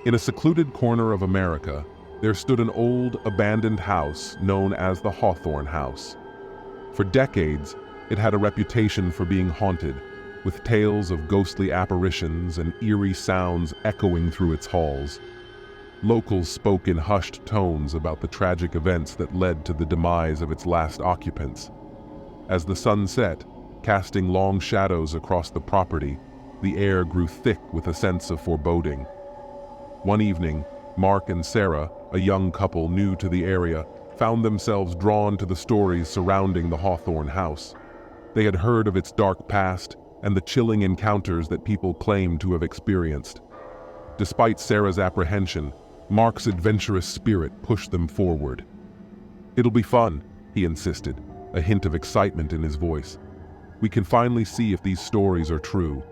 In a secluded corner of America, there stood an old, abandoned house known as the Hawthorne House. For decades, it had a reputation for being haunted, with tales of ghostly apparitions and eerie sounds echoing through its halls. Locals spoke in hushed tones about the tragic events that led to the demise of its last occupants. As the sun set, casting long shadows across the property, the air grew thick with a sense of foreboding. One evening, Mark and Sarah, a young couple new to the area, found themselves drawn to the stories surrounding the Hawthorne House. They had heard of its dark past and the chilling encounters that people claimed to have experienced. Despite Sarah's apprehension, Mark's adventurous spirit pushed them forward. "It'll be fun," he insisted, a hint of excitement in his voice. "We can finally see if these stories are true."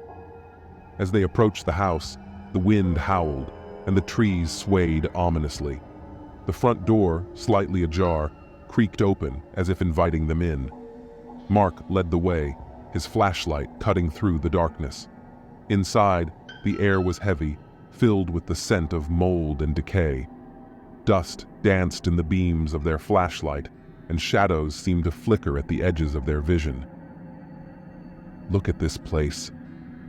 As they approached the house, the wind howled, and the trees swayed ominously. The front door, slightly ajar, creaked open as if inviting them in. Mark led the way, his flashlight cutting through the darkness. Inside, the air was heavy, filled with the scent of mold and decay. Dust danced in the beams of their flashlight, and shadows seemed to flicker at the edges of their vision. "Look at this place,"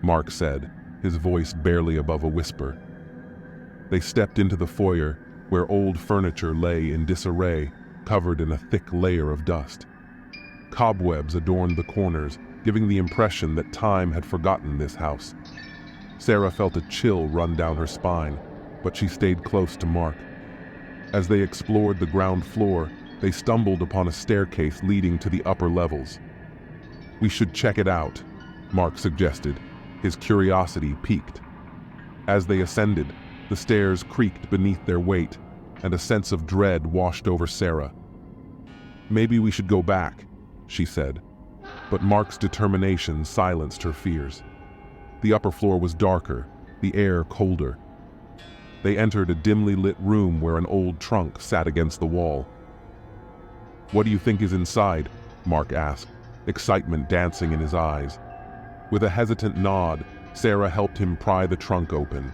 Mark said, his voice barely above a whisper. They stepped into the foyer, where old furniture lay in disarray, covered in a thick layer of dust. Cobwebs adorned the corners, giving the impression that time had forgotten this house. Sarah felt a chill run down her spine, but she stayed close to Mark. As they explored the ground floor, they stumbled upon a staircase leading to the upper levels. "We should check it out," Mark suggested, his curiosity piqued. As they ascended, the stairs creaked beneath their weight, and a sense of dread washed over Sarah. "Maybe we should go back," she said, but Mark's determination silenced her fears. The upper floor was darker, the air colder. They entered a dimly lit room where an old trunk sat against the wall. "What do you think is inside?" Mark asked, excitement dancing in his eyes. With a hesitant nod, Sarah helped him pry the trunk open.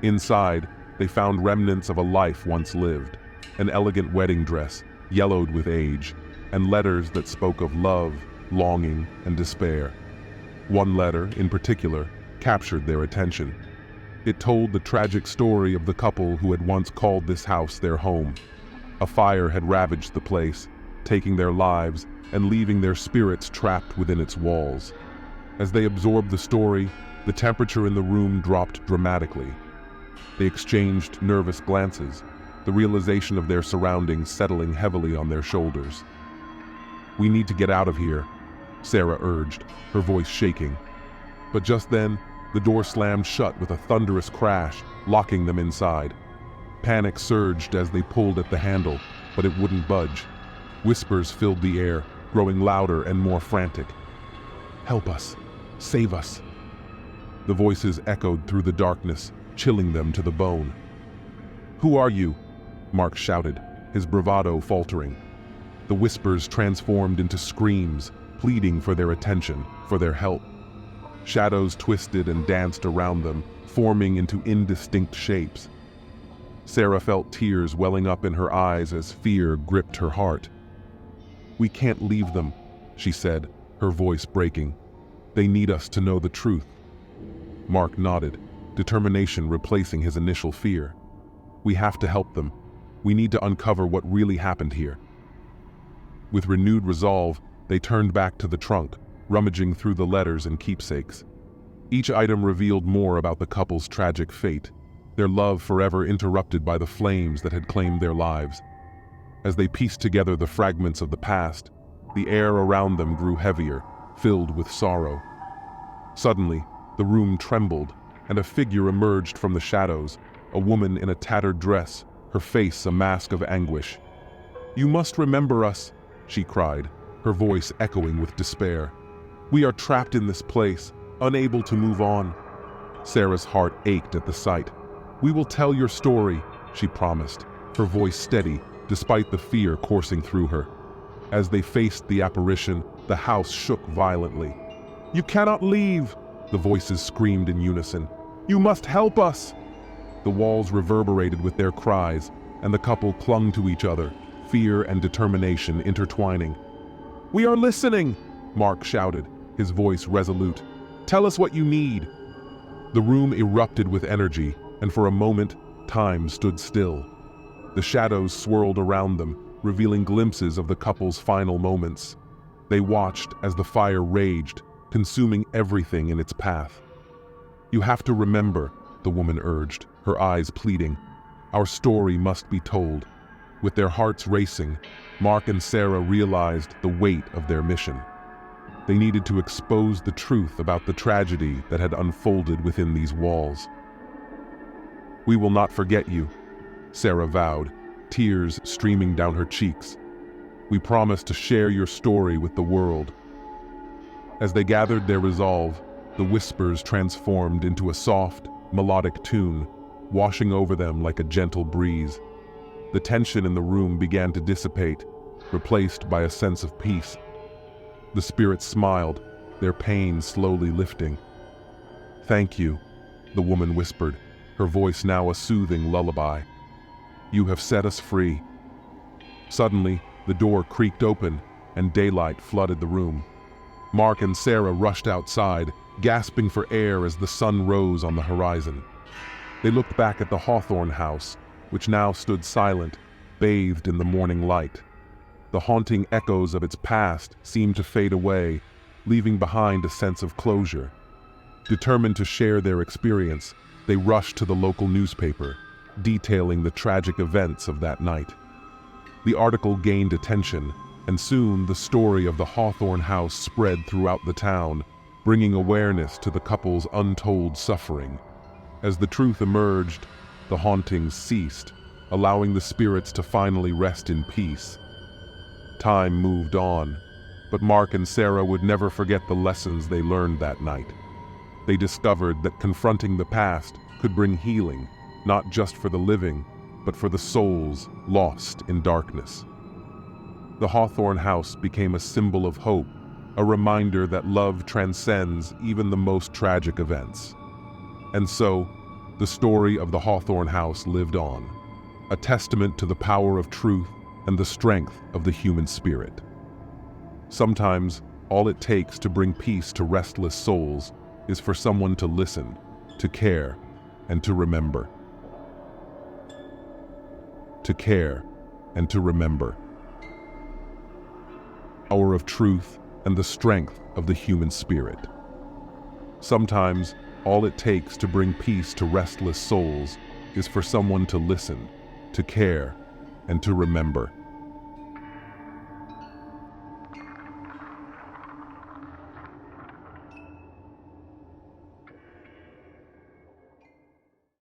Inside, they found remnants of a life once lived, an elegant wedding dress, yellowed with age, and letters that spoke of love, longing, and despair. One letter, in particular, captured their attention. It told the tragic story of the couple who had once called this house their home. A fire had ravaged the place, taking their lives and leaving their spirits trapped within its walls. As they absorbed the story, the temperature in the room dropped dramatically. They exchanged nervous glances, the realization of their surroundings settling heavily on their shoulders. "We need to get out of here," Sarah urged, her voice shaking. But just then, the door slammed shut with a thunderous crash, locking them inside. Panic surged as they pulled at the handle, but it wouldn't budge. Whispers filled the air, growing louder and more frantic. "Help us! Save us!" The voices echoed through the darkness, chilling them to the bone. "Who are you?" Mark shouted, his bravado faltering. The whispers transformed into screams, pleading for their attention, for their help. Shadows twisted and danced around them, forming into indistinct shapes. Sarah felt tears welling up in her eyes as fear gripped her heart. "We can't leave them," she said, her voice breaking. "They need us to know the truth." Mark nodded, determination replacing his initial fear. "We have to help them. We need to uncover what really happened here." With renewed resolve, they turned back to the trunk, rummaging through the letters and keepsakes. Each item revealed more about the couple's tragic fate, their love forever interrupted by the flames that had claimed their lives. As they pieced together the fragments of the past, the air around them grew heavier, filled with sorrow. Suddenly, the room trembled, and a figure emerged from the shadows, a woman in a tattered dress, her face a mask of anguish. "You must remember us," she cried, her voice echoing with despair. "We are trapped in this place, unable to move on." Sarah's heart ached at the sight. "We will tell your story," she promised, her voice steady despite the fear coursing through her. As they faced the apparition, the house shook violently. "You cannot leave!" the voices screamed in unison. "You must help us!" The walls reverberated with their cries, and the couple clung to each other, fear and determination intertwining. "We are listening!" Mark shouted, his voice resolute. "Tell us what you need!" The room erupted with energy, and for a moment, time stood still. The shadows swirled around them, revealing glimpses of the couple's final moments. They watched as the fire raged, consuming everything in its path. "You have to remember," the woman urged, her eyes pleading. "Our story must be told." With their hearts racing, Mark and Sarah realized the weight of their mission. They needed to expose the truth about the tragedy that had unfolded within these walls. "We will not forget you," Sarah vowed, tears streaming down her cheeks. "We promise to share your story with the world." As they gathered their resolve, the whispers transformed into a soft, melodic tune, washing over them like a gentle breeze. The tension in the room began to dissipate, replaced by a sense of peace. The spirits smiled, their pain slowly lifting. "Thank you," the woman whispered, her voice now a soothing lullaby. "You have set us free." Suddenly, the door creaked open, and daylight flooded the room. Mark and Sarah rushed outside, gasping for air as the sun rose on the horizon. They looked back at the Hawthorne House, which now stood silent, bathed in the morning light. The haunting echoes of its past seemed to fade away, leaving behind a sense of closure. Determined to share their experience, they rushed to the local newspaper, detailing the tragic events of that night. The article gained attention, and soon the story of the Hawthorne House spread throughout the town, bringing awareness to the couple's untold suffering. As the truth emerged, the hauntings ceased, allowing the spirits to finally rest in peace. Time moved on, but Mark and Sarah would never forget the lessons they learned that night. They discovered that confronting the past could bring healing, not just for the living, but for the souls lost in darkness. The Hawthorne House became a symbol of hope, a reminder that love transcends even the most tragic events. And so, the story of the Hawthorne House lived on, a testament to the power of truth and the strength of the human spirit. Sometimes, all it takes to bring peace to restless souls is for someone to listen, to care, and to remember. To care and to remember. Power of truth and the strength of the human spirit. Sometimes, all it takes to bring peace to restless souls is for someone to listen, to care, and to remember.